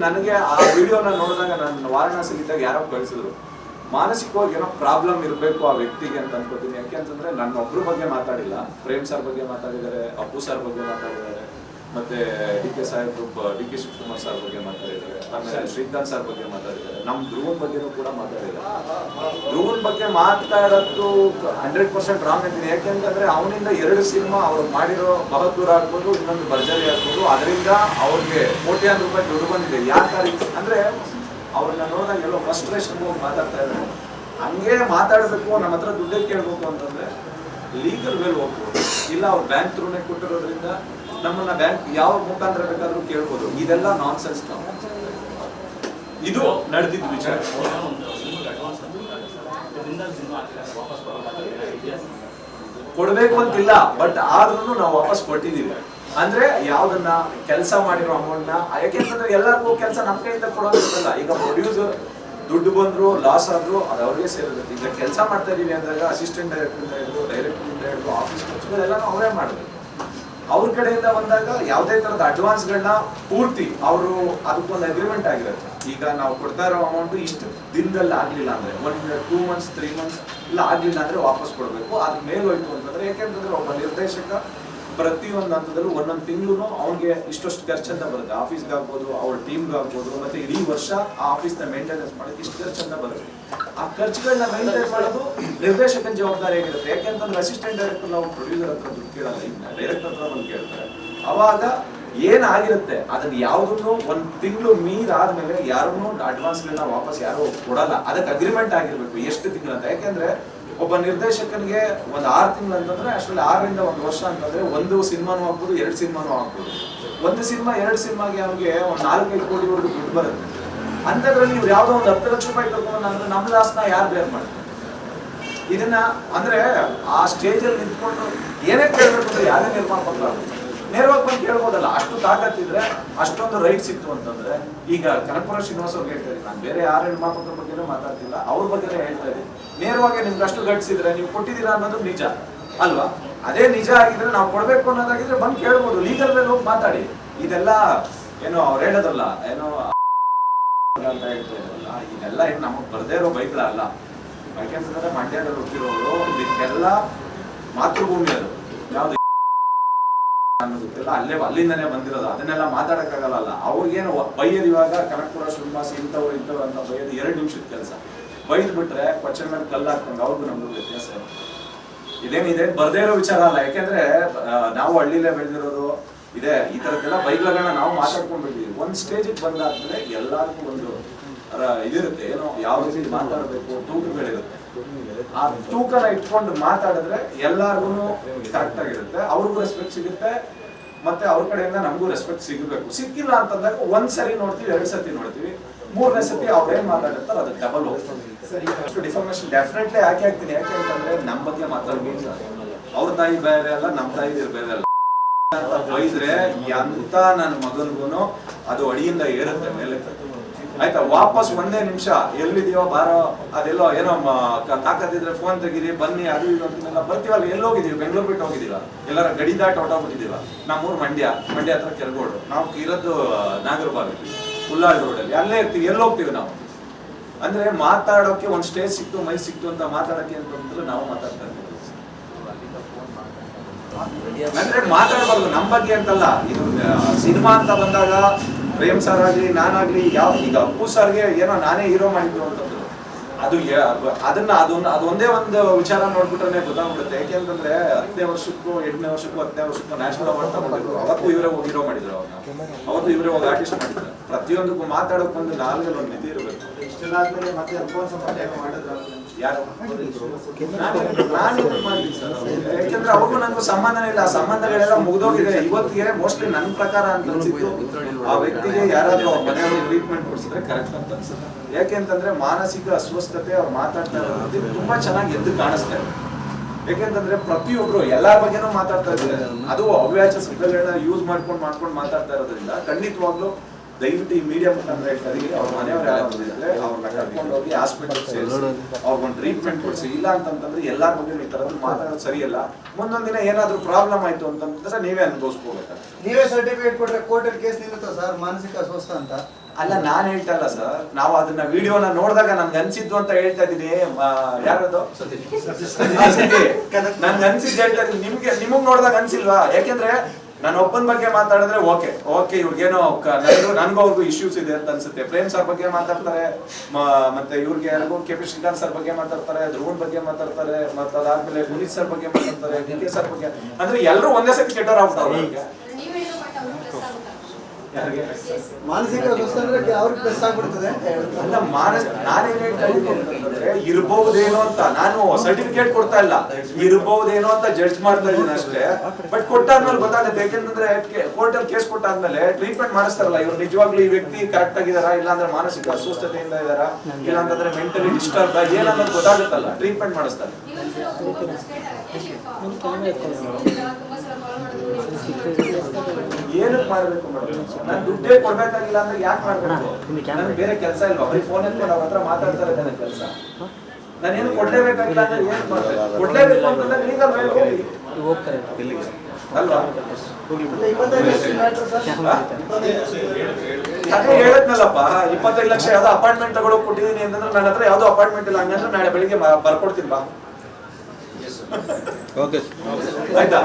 ನನಗೆ ಆ ವಿಡಿಯೋನ ನೋಡಿದಾಗ ನಾನು ವಾರಣಾಸಿಗಿದ್ದಾಗ ಯಾರೋ ಕಳಿಸಿದ್ರು, ಮಾನಸಿಕವಾಗಿ ಏನೋ ಪ್ರಾಬ್ಲಮ್ ಇರಬೇಕು ಆ ವ್ಯಕ್ತಿಗೆ ಅಂತ ಅನ್ಕೋತೀನಿ. ಯಾಕೆ ಅಂತಂದ್ರೆ ನನ್ನ ಒಬ್ರ ಬಗ್ಗೆ ಮಾತಾಡಿಲ್ಲ, ಪ್ರೇಮ್ ಸರ್ ಬಗ್ಗೆ ಮಾತಾಡಿದ್ದಾರೆ, ಅಪ್ಪು ಸರ್ ಬಗ್ಗೆ ಮಾತಾಡಿದ್ದಾರೆ, ಮತ್ತೆ ಡಿ.ಕೆ. ಶಿವಕುಮಾರ್ ಸರ್ ಬಗ್ಗೆ ಮಾತಾಡಿದ್ದಾರೆ, ಆಮೇಲೆ ಶ್ರೀಕಾಂತ್ ಸರ್ ಬಗ್ಗೆ ಮಾತಾಡಿದ್ದಾರೆ, ನಮ್ಮ ಧ್ರುವನ್ ಬಗ್ಗೆನೂ ಕೂಡ ಮಾತಾಡಿದ್ದಾರೆ. ಧ್ರುವನ್ ಬಗ್ಗೆ ಮಾತಾಡೋದು 100% ರಾಂಗ್ ಅಂತೀನಿ. ಯಾಕೆಂತಂದ್ರೆ ಅವನಿಂದ 2 ಸಿನಿಮಾ ಅವ್ರು ಮಾಡಿರೋ ಬಹದ್ದೂರ್ ಆಗ್ಬೋದು, ಇನ್ನೊಂದು ಭರ್ಜರಿ ಆಗ್ಬೋದು, ಅದರಿಂದ ಅವ್ರಿಗೆ ಕೋಟ್ಯಾಂತರ ರೂಪಾಯಿ ದುಡ್ಡು ಬಂದಿದೆ. ಯಾಕೆ ಅಂದ್ರೆ ಅವ್ರನ್ನ ನೋಡಿದಾಗ ಎಲ್ಲೋ ಫ್ರಸ್ಟ್ರೇಷನ್ ಹೋಗಿ ಮಾತಾಡ್ತಾ ಇದ್ದಾರೆ. ಹಂಗೆ ಮಾತಾಡಬೇಕು, ನಮ್ಮ ಹತ್ರ ದುಡ್ಡೇ ಕೇಳ್ಬೇಕು ಅಂತಂದ್ರೆ ಲೀಗಲ್ ವೇಲ್ ಹೋಗ್ಬೋದು, ಇಲ್ಲ ಅವ್ರು ಬ್ಯಾಂಕ್ ಥ್ರೂನೇ ಕೊಟ್ಟಿರೋದ್ರಿಂದ ನಮ್ಮನ್ನ ಬ್ಯಾಂಕ್ ಯಾವ ಮುಖಾಂತರ ಬೇಕಾದ್ರೂ ಕೇಳ್ಬೋದು. ಇದೆಲ್ಲ ನಾನ್ ಸೆನ್ಸ್. ಇದು ನಡೆದಿದ್ದ ವಿಚಾರ. ಕೊಡ್ಬೇಕು ಅಂತಿಲ್ಲ, ಬಟ್ ಆದ್ರೂ ನಾವು ವಾಪಸ್ ಕೊಟ್ಟಿದೀವಿ. ಅಂದ್ರೆ ಯಾವ್ದನ್ನ ಕೆಲಸ ಮಾಡಿರೋ ಅಮೌಂಟ್ ನ, ಯಾಕೆಂತಂದ್ರೆ ಎಲ್ಲರಿಗೂ ಕೆಲಸ ನಮ್ಮ ಕೈಯಿಂದ ಕೊಡೋದಿಲ್ಲ. ಈಗ ಪ್ರೊಡ್ಯೂಸರ್ ದುಡ್ಡು ಬಂದ್ರು ಲಾಸ್ ಆದ್ರು ಅದು ಅವ್ರಿಗೆ ಸೇರಿರುತ್ತೆ. ಈಗ ಕೆಲಸ ಮಾಡ್ತಾ ಇದೀವಿ ಅಂದಾಗ ಅಸಿಸ್ಟೆಂಟ್ ಡೈರೆಕ್ಟರ್ ಹಿಡಿದು ಆಫೀಸ್ ಖರ್ಚುಗಳೆಲ್ಲ ಅವರೇ ಮಾಡಿದ್ರು. ಅವ್ರ ಕಡೆಯಿಂದ ಬಂದಾಗ ಯಾವುದೇ ತರದ ಅಡ್ವಾನ್ಸ್ಗಳನ್ನ ಪೂರ್ತಿ ಅವರು ಅದಕ್ಕೊಂದು ಅಗ್ರಿಮೆಂಟ್ ಆಗಿರುತ್ತೆ. ಈಗ ನಾವು ಕೊಡ್ತಾ ಇರೋ ಅಮೌಂಟ್ ಇಷ್ಟು ದಿನದಲ್ಲಿ ಆಗ್ಲಿಲ್ಲ ಅಂದ್ರೆ 2 months 3 months ಇಲ್ಲ ಆಗ್ಲಿಲ್ಲ ಅಂದ್ರೆ ವಾಪಸ್ ಕೊಡ್ಬೇಕು. ಅದ್ರ ಮೇಲೆ ಹೋಯ್ತು ಅಂತಂದ್ರೆ, ಯಾಕೆಂತಂದ್ರೆ ಒಬ್ಬ ನಿರ್ದೇಶಕ ಪ್ರತಿಯೊಂದು ಹಂತದಲ್ಲೂ ಒಂದೊಂದು ತಿಂಗಳು ಅವ್ನಿಗೆ ಇಷ್ಟೊಷ್ಟು ಖರ್ಚಂತ ಬರುತ್ತೆ. ಆಫೀಸ್ಗೆ ಆಗ್ಬೋದು, ಅವ್ರ ಟೀಮ್ಗೆ ಆಗ್ಬೋದು, ಮತ್ತೆ ಇಡೀ ವರ್ಷ ಆ ಆಫೀಸ್ನ ಮೇಂಟೆನೆನ್ಸ್ ಮಾಡೋಕೆ ಇಷ್ಟು ಖರ್ಚಂತ ಬರುತ್ತೆ. ಆ ಖರ್ಚುಗಳನ್ನ ಮೇಂಟೈನ್ ಮಾಡೋದು ನಿರ್ದೇಶಕನ ಜವಾಬ್ದಾರಿ ಆಗಿರುತ್ತೆ. ಯಾಕೆಂತಂದ್ರೆ ಅಸಿಸ್ಟೆಂಟ್ ಡೈರೆಕ್ಟರ್ ನಾವು ಪ್ರೊಡ್ಯೂಸರ್ ಹತ್ರ ದುಡ್ಡು ಕೇಳಲ್ಲ, ಡೈರೆಕ್ಟರ್ ಹತ್ರ ಬಂದು ಕೇಳ್ತಾರೆ. ಅವಾಗ ಏನಾಗಿರುತ್ತೆ ಅದನ್ನ ಯಾವುದನ್ನು 1 ತಿಂಗಳು ಮೀರಾದ್ಮೇಲೆ ಯಾರನ್ನು ಅಡ್ವಾನ್ಸ್ಗಳನ್ನ ವಾಪಸ್ ಯಾರು ಕೊಡಲ್ಲ. ಅದಕ್ಕೆ ಅಗ್ರಿಮೆಂಟ್ ಆಗಿರ್ಬೇಕು ಎಷ್ಟು ತಿಂಗಳು ಅಂತ. ಯಾಕೆಂದ್ರೆ ಒಬ್ಬ ನಿರ್ದೇಶಕನಿಗೆ 6 ತಿಂಗಳು ಅಂತಂದ್ರೆ ಅಷ್ಟರಲ್ಲಿ 6 ರಿಂದ 1 ವರ್ಷ ಅಂತಂದ್ರೆ 1 ಸಿನಿಮಾನು ಆಗ್ಬೋದು, 2 ಸಿನಿಮಾನು ಆಗ್ಬೋದು. 1 ಸಿನಿಮಾ 2 ಸಿನಿಮಾಗೆ ಅವ್ರಿಗೆ 4-5 ಕೋಟಿವರೆಗೂ ದುಡ್ಡು ಬರುತ್ತೆ. ಅಂತದ್ರಲ್ಲಿ ಇವ್ರು ಯಾವ್ದೋ ಒಂದು 10 ಲಕ್ಷ ರೂಪಾಯಿ ತಗೊಂಡು ಅಂದ್ರೆ ನಮ್ಮ ಲಾಸ್ನ ಯಾರು ಬೇರ್ ಮಾಡ್ತಾರೆ? ಇದನ್ನ ಅಂದ್ರೆ ಆ ಸ್ಟೇಜ್ ಅಲ್ಲಿ ನಿಂತ್ಕೊಂಡು ಏನೇ ಕೇಳ್ಬೇಕು ಅಂದ್ರೆ ಯಾರೇ ನಿರ್ಮಾಣ ನೇರವಾಗಿ ಬಂದು ಕೇಳ್ಬೋದಲ್ಲ. ಅಷ್ಟು ತಾಕತ್ತಿದ್ರೆ, ಅಷ್ಟೊಂದು ರೈಟ್ಸ್ ಇತ್ತು ಅಂತಂದ್ರೆ. ಈಗ ಕನಕಪುರ ಶ್ರೀನಿವಾಸ್ ಅವ್ರಿಗೆ ಹೇಳ್ತಾ ಇದ್ದೀನಿ, ನಾನು ಬೇರೆ ಯಾರ ನಿರ್ಮಾಪಕರ ಬಗ್ಗೆನೂ ಮಾತಾಡ್ತಿಲ್ಲ, ಅವ್ರ ಬಗ್ಗೆನೇ ಹೇಳ್ತಾ ಇದ್ದೀನಿ. ನೇರವಾಗಿ ನಿಮ್ಗೆ ಅಷ್ಟು ಗಟ್ಟಿಸಿದ್ರೆ ನೀವು ಕೊಟ್ಟಿದ್ದೀರಾ ಅನ್ನೋದು ನಿಜ ಅಲ್ವಾ? ಅದೇ ನಿಜ ಆಗಿದ್ರೆ, ನಾವು ಕೊಡ್ಬೇಕು ಅನ್ನೋದಾಗಿದ್ರೆ ಬಂದು ಕೇಳ್ಬೋದು, ಲೀಗಲ್ ಮೇಲೆ ಹೋಗಿ ಮಾತಾಡಿ. ಇದೆಲ್ಲ ಏನೋ ಅವ್ರು ಹೇಳೋದಲ್ಲ, ಏನೋ ಅಂತ ಹೇಳ್ತಾ ಇದ್ರಲ್ಲ, ಇದೆಲ್ಲ ಏನು ನಮಗೆ ಬರ್ದೇ ಇರೋ ಬೈಕ್ಗಳಲ್ಲ. ಯಾಕೆಂತಂದ್ರೆ ಮಂಡ್ಯದಲ್ಲಿ ಹುಟ್ಟಿರೋರು, ಇದಕ್ಕೆಲ್ಲ ಮಾತೃಭೂಮಿ ಅದು. ಯಾವ್ದು ಅನ್ನೋದಕ್ಕೆಲ್ಲ ಅಲ್ಲಿಂದನೇ ಬಂದಿರೋದು. ಅದನ್ನೆಲ್ಲ ಮಾತಾಡಕ್ಕಾಗಲ್ಲ. ಅವ್ರಿಗೇನು ಬೈಯೋದು ಇವಾಗ ಕನಕಪುರ ಶ್ರೀನಿವಾಸ್ ಇಂಥವ್ರು ಅಂತ ಬೈಯೋದು 2 ನಿಮಿಷದ ಕೆಲಸ. ಬೈದ್ ಬಿಟ್ರೆ ಕೊಚ್ಚನ ಮೇಲೆ ಕಲ್ಲು ಹಾಕೊಂಡು ಅವ್ರಿಗೂ ನಮಗೂ ವ್ಯತ್ಯಾಸ ಇದೇನು ಬರ್ದೇ ಇರೋ ವಿಚಾರ ಅಲ್ಲ. ಯಾಕೆಂದ್ರೆ ನಾವು ಹಳ್ಳಿಲೇ ಬೆಳೆದಿರೋದು ಇದೆ. ಈ ತರದ್ದೆಲ್ಲ ಬೈಕ್ಗಳನ್ನ ನಾವು ಮಾತಾಡ್ಕೊಂಡು ಬಿಟ್ಟಿದ್ದೀವಿ. ಒಂದ್ ಸ್ಟೇಜಿಗೆ ಬಂದಾದ್ಮೇಲೆ ಎಲ್ಲರಿಗೂ ಒಂದು ಇದಿರುತ್ತೆ, ಏನೋ ಯಾವ ರೀತಿ ಮಾತಾಡಬೇಕು, ತೂಕಗಳಿರುತ್ತೆ. ಆ ತೂಕನ ಇಟ್ಕೊಂಡು ಮಾತಾಡಿದ್ರೆ ಎಲ್ಲಾರ್ಗು ಕರೆಕ್ಟ್ ಆಗಿರುತ್ತೆ, ಅವ್ರಿಗೂ ರೆಸ್ಪೆಕ್ಟ್ ಸಿಗುತ್ತೆ, ಮತ್ತೆ ಅವ್ರ ಕಡೆಯಿಂದ ನಮಗೂ ರೆಸ್ಪೆಕ್ಟ್ ಸಿಗಬೇಕು. ಸಿಕ್ಕಿಲ್ಲ ಅಂತಂದಾಗ 1 ಸರಿ ನೋಡ್ತೀವಿ, 2 ಸತಿ ನೋಡ್ತೀವಿ, 3ನೇ ಸತಿ ಅವ್ರೇನ್ ಮಾತಾಡಿರ್ತಾರೆ ಅದು ಡಬಲ್ ಹೋಗ್ತದೆ. ಅಷ್ಟು ಡಿಫಾರ್ಮೇಶನ್ ಡೆಫಿನೆಟ್ಲಿ ಹಾಕಿ ಹಾಕ್ತೀನಿ. ಯಾಕೆ ಅಂತಂದ್ರೆ ನಮ್ಮ ಬಗ್ಗೆ ಮಾತಾಡ್ಬೋದು. ಅವ್ರ ತಾಯಿ ಬೇರೆ ಅಲ್ಲ, ನಮ್ಮ ತಾಯಿ ಬೇರೆ ಅಲ್ಲ ಅಂತ ಬೈದ್ರೆ ಎಂತ ನನ್ನ ಮಗನ್ಗೂನು ಅದು ಅಡಿಯಿಂದ ಏರುತ್ತೆ ಮೇಲೆ. ಆಯ್ತಾ? ವಾಪಸ್ 1 ನಿಮಿಷ ಎಲ್ಲಿದೀವೋ ಬಾರೋ, ಅದೆಲ್ಲೋ ಏನೋ ತಾಕತ್ತಿದ್ರೆ ಫೋನ್ ತೆಗೀರಿ, ಬನ್ನಿ, ಅದು ಇದು ಅಂತೆಲ್ಲ ಬರ್ತೀವಲ್ಲ. ಎಲ್ಲೋಗಿದೀವಿ? ಬೆಂಗಳೂರು ಬಿಟ್ಟು ಹೋಗಿದೀವ, ಎಲ್ಲರ ಗಡಿ ದಾಟಿ ಹೊಟ್ಟೋಗ್ಬಿಟ್ಟಿದೀವ. ನಮ್ಮೂರು ಮಂಡ್ಯ ಹತ್ರ ಕೆರಗೋಡು, ನಾವು ಇರೋದು ನಾಗರಬಾವಿ ಹುಲ್ಲಾಳ್ ರೋಡಲ್ಲಿ, ಅಲ್ಲೇ ಇರ್ತೀವಿ. ಎಲ್ಲೋಗ್ತೀವಿ ನಾವು? ಅಂದ್ರೆ ಮಾತಾಡೋಕೆ ಒಂದು ಸ್ಟೇಜ್ ಸಿಕ್ತು, ಮೈ ಸಿಕ್ತು ಅಂತ ಮಾತಾಡೋಕೆ ಅಂತಂದ್ರೆ ನಾವು ಮಾತಾಡ್ತಾ ಇರ್ತೀವಿ. ಅಂದ್ರೆ ಮಾತಾಡಬಾರ್ದು ನಮ್ಮ ಬಗ್ಗೆ ಅಂತಲ್ಲ. ಇದು ಸಿನಿಮಾ ಅಂತ ಬಂದಾಗ ಪ್ರೇಮ್ ಸರ್ ಆಗ್ಲಿ, ನಾನಾಗ್ಲಿ, ಈಗ ಅಪ್ಪು ಸರ್ಗೆ ಏನೋ ನಾನೇ ಹೀರೋ ಮಾಡಿದ್ದು ಅಂತಂದ್ರು, ಅದೊಂದೇ ಒಂದು ವಿಚಾರ ನೋಡ್ಬಿಟ್ರೆ ಗೊತ್ತಾಗ್ಬಿಡುತ್ತೆ. ಯಾಕೆಂತಂದ್ರೆ 10ನೇ ವರ್ಷಕ್ಕೂ 8ನೇ ವರ್ಷಕ್ಕೂ 10ನೇ ವರ್ಷಕ್ಕೂ ನ್ಯಾಷನಲ್ ಅವಾರ್ಡ್ ತಗೊಂಡಿದ್ರು. ಅವತ್ತು ಇವರೇ ಹೋಗಿ ಹೀರೋ ಮಾಡಿದ್ರು, ಅವತ್ತು ಇವರೇ ಹೋಗಿ ಆರ್ಟಿಸ್ಟ್ ಮಾಡಿದ್ರು. ಪ್ರತಿಯೊಂದಕ್ಕೂ ಮಾತಾಡೋಕೆ ಒಂದು ನಾಲ್ಗಲ್ಲಿ ಒಂದು ಮಿತಿ ಇರಬೇಕು. ಇಷ್ಟೆಲ್ಲ ಆದ್ಮೇಲೆ ಮತ್ತೆ ಯಾಕೆಂದ್ರೆ ಅವ್ರಿಗೂ ನನಗೂ ಸಂಬಂಧನೇ ಇಲ್ಲ. ಸಂಬಂಧಗಳೆಲ್ಲ ಮುಗಿದೋಗಿದೆ ಇವತ್ತಿಗೆ. ಮೋಸ್ಟ್ಲಿ ನನ್ನ ಪ್ರಕಾರ ಅಂತ ಅನ್ಸಿತ್ತು, ಆ ವ್ಯಕ್ತಿಗೆ ಯಾರಾದ್ರೂ ಅವ್ರ ಮನೆಯಲ್ಲಿ ಟ್ರೀಟ್ಮೆಂಟ್ ಕೊಡಿಸಿದ್ರೆ ಕರೆಕ್ಟ್ ಅಂತ ಅನ್ಸುತ್ತೆ. ಯಾಕೆಂತಂದ್ರೆ ಮಾನಸಿಕ ಅಸ್ವಸ್ಥತೆ ಅವ್ರು ಮಾತಾಡ್ತಾ ಇರೋದು ತುಂಬಾ ಚೆನ್ನಾಗಿ ಎದ್ದು ಕಾಣಿಸ್ತಾ ಇದೆ. ಯಾಕೆಂತಂದ್ರೆ ಪ್ರತಿಯೊಬ್ರು ಎಲ್ಲಾರ ಬಗ್ಗೆನೂ ಮಾತಾಡ್ತಾ ಇದ್ದಾರೆ. ಅದು ಅವ್ಯಾಚ ಶಬ್ದಗಳನ್ನ ಯೂಸ್ ಮಾಡ್ಕೊಂಡು ಮಾತಾಡ್ತಾ ಇರೋದ್ರಿಂದ ಖಂಡಿತವಾಗ್ಲೂ ದಯವಿಟ್ಟು ಈ ಮೀಡಿಯಾ ಮುಖಾಂತರ ಹೇಳ್ತಾ ಇದೀವಿ, ಅವ್ರ ಮನೆಯವ್ರು ಯಾರಾದ್ರು ಇದ್ರೆ ಅವ್ರನ್ನ ಕರ್ಕೊಂಡು ಹೋಗಿ ಹಾಸ್ಪಿಟಲ್ ಸೇರಿಸಿ ಅವ್ರಿಗೊಂದು ಟ್ರೀಟ್ಮೆಂಟ್ ಕೊಡಿಸಿ. ಇಲ್ಲ ಅಂತಂತಂದ್ರೆ ಎಲ್ಲಾರ ಬಗ್ಗೆ ಈ ತರದ್ದು ಮಾತಾಡೋದು ಸರಿಯಲ್ಲ. ಮುಂದೊಂದ್ ದಿನ ಏನಾದ್ರು ಪ್ರಾಬ್ಲಮ್ ಆಯ್ತು ಅಂತಂದ್ರೆ ನೀವೇ ಅನುಭವಿಸ್ಕೋಬೇಕಾಗ್ತದೆ. ನೀವೇ ಸರ್ಟಿಫಿಕೇಟ್ ಕೊಟ್ರೆ ಕೋರ್ಟಲ್ಲಿ ಕೇಸ್ ನಿಲ್ಲುತ್ತಾ ಸರ್ ಮಾನಸಿಕ ಅಸ್ವಸ್ಥ ಅಂತ? ಅಲ್ಲ, ನಾನ್ ಹೇಳ್ತಾ ಇಲ್ಲ ಸರ್, ನಾವು ಅದನ್ನ ವಿಡಿಯೋನ ನೋಡಿದಾಗ ನನ್ಗೆ ಅನ್ಸಿದ್ದು ಅಂತ ಹೇಳ್ತಾ ಇದೀನಿ. ಯಾರದು ನನ್ಗೆ ಅನ್ಸಿದ್ದು ಹೇಳ್ತಾ ಇದೀನಿ, ನಿಮಗ್ ನೋಡಿದಾಗ ಅನ್ಸಿಲ್ವಾ? ಯಾಕೆಂದ್ರೆ ನಾನು ಒಬ್ಬನ ಬಗ್ಗೆ ಮಾತಾಡಿದ್ರೆ ಓಕೆ ಇವ್ರಿಗೇನೋ ನನ್ಗೂ ಅವ್ರಿಗೂ ಇಶ್ಯೂಸ್ ಇದೆ ಅಂತ ಅನ್ಸುತ್ತೆ. ಪ್ರೇಮ್ ಸರ್ ಬಗ್ಗೆ ಮಾತಾಡ್ತಾರೆ, ಮತ್ತೆ ಇವ್ರಿಗೆ ಯಾರಿಗೂ ಕೆಪಿ ಶ್ರೀಕಾಂತ್ ಸರ್ ಬಗ್ಗೆ ಮಾತಾಡ್ತಾರೆ, ಧ್ರುವನ್ ಬಗ್ಗೆ ಮಾತಾಡ್ತಾರೆ, ಮತ್ತೆ ಅದಾದ್ಮೇಲೆ ಪುನೀತ್ ಸರ್ ಬಗ್ಗೆ ಮಾತಾಡ್ತಾರೆ, ಡಿ.ಕೆ ಸರ್ ಬಗ್ಗೆ. ಅಂದ್ರೆ ಎಲ್ಲರೂ ಒಂದೇ ಸತಿ ಕೆಟ್ಟವ್ರು ಆಗ್ತಾರೆ. ಮಾನಸಿಕ ಅಸ್ವಸ್ಥ ಅಂದ್ರೆ ಅವ್ರಿಗೆ ಪ್ಲಸ್ ಆಗ್ಬಿಡ್ತದೆ ಅಂತ ಹೇಳುದು. ಅಲ್ಲ, ನಾನೇನ್ ಹೇಳ್ತಾ ಇದ್ದೀನಿ ಅಂತಂದ್ರೆ ಇರ್ಬಹುದೇನೋ ಅಂತ, ನಾನು ಸರ್ಟಿಫಿಕೇಟ್ ಕೊಡ್ತಾ ಇಲ್ಲ, ಇರ್ಬಹುದೇನೋ ಅಂತ ಜಡ್ಜ್ ಮಾಡ್ತಾ ಇದ್ದೀನಿ ಅಷ್ಟೇ. ಬಟ್ ಕೊಟ್ಟಾದ್ಮೇಲೆ ಗೊತ್ತಾಗುತ್ತೆ. ಯಾಕೆಂತಂದ್ರೆ ಕೋರ್ಟ್ ಅಲ್ಲಿ ಕೇಸ್ ಕೊಟ್ಟಾದ್ಮೇಲೆ ಟ್ರೀಟ್ಮೆಂಟ್ ಮಾಡಿಸ್ತಾರಲ್ಲ, ಇವ್ರು ನಿಜವಾಗ್ಲೂ ಈ ವ್ಯಕ್ತಿ ಕರೆಕ್ಟ್ ಆಗಿದಾರಾ, ಇಲ್ಲಾಂದ್ರೆ ಮಾನಸಿಕ ಅಸ್ವಸ್ಥತೆಯಿಂದ ಇದಾರಾ, ಇಲ್ಲಾಂತಂದ್ರೆ ಮೆಂಟಲಿ ಡಿಸ್ಟರ್ಬ್ ಏನನ್ನೋದು ಗೊತ್ತಾಗುತ್ತಲ್ಲ, ಟ್ರೀಟ್ಮೆಂಟ್ ಮಾಡಿಸ್ತಾರೆ. ಏನಕ್ಕೆ ಮಾಡ್ಬೇಕು ಮೇಡಮ್? ನಾನು ದುಡ್ಡೇ ಕೊಡ್ಬೇಕಾಗಿಲ್ಲ ಅಂದ್ರೆ ಯಾಕೆ ಮಾಡ್ಬೇಕು? ನನ್ಗೆ ಬೇರೆ ಕೆಲಸ ಇಲ್ವಾ? ಬರೀ ಫೋನ್ ಎತ್ಕೊಂಡು ಅವ್ರ ಹತ್ರ ಮಾತಾಡ್ತಾ ಇರೋದೇ ನನ್ನ ಕೆಲಸ. ನಾನೇನು ಕೊಡ್ಲೇಬೇಕಾಗಿಲ್ಲ ಅಂದ್ರೆ ಏನು ಮಾಡ್ಬೇಕು? ಕೊಡ್ಲೇಬೇಕು ಅಂತಂದ್ರೆ ಲೀಗಲ್ ವೇಲ್ ಹೋಗಿ ಅಲ್ವಾ? ಅದೇ ಹೇಳದ್ನಲ್ಲಪ್ಪ, 25 ಲಕ್ಷ ಯಾವ್ದೋ ಅಪಾರ್ಟ್ಮೆಂಟ್ ತಗೊಳಕ್ ಕೊಟ್ಟಿದ್ದೀನಿ ಅಂತಂದ್ರೆ ನನ್ನ ಹತ್ರ ಯಾವ್ದೋ ಅಪಾರ್ಟ್ಮೆಂಟ್ ಇಲ್ಲ. ಹಂಗಂದ್ರೆ ನಾಳೆ ಬೆಳಿಗ್ಗೆ ಬರ್ಕೊಡ್ತೀನಿ ಬಾ. ಆಯ್ತಾ?